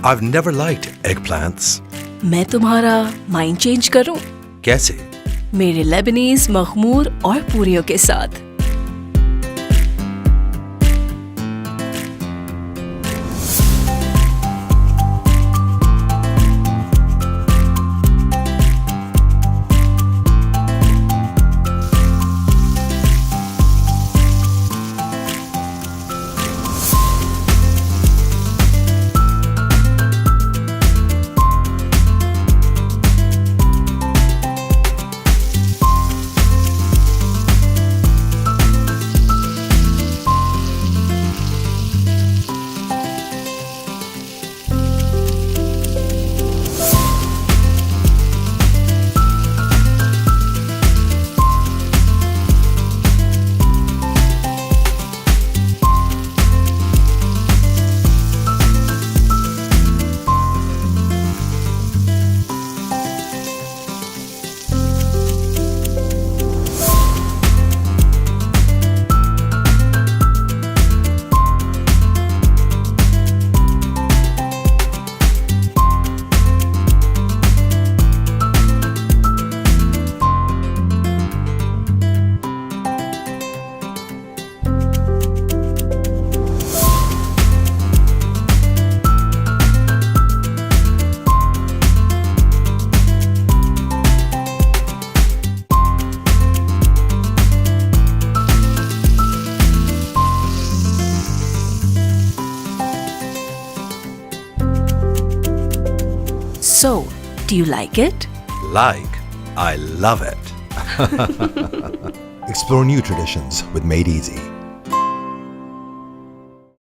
I've never liked eggplants. मैं तुम्हारा mind change करूं? कैसे? मेरे लेबनीज मखमूर और पूरियों के साथ। So, do you like it? Like? I love it. Explore new traditions with Made Easy.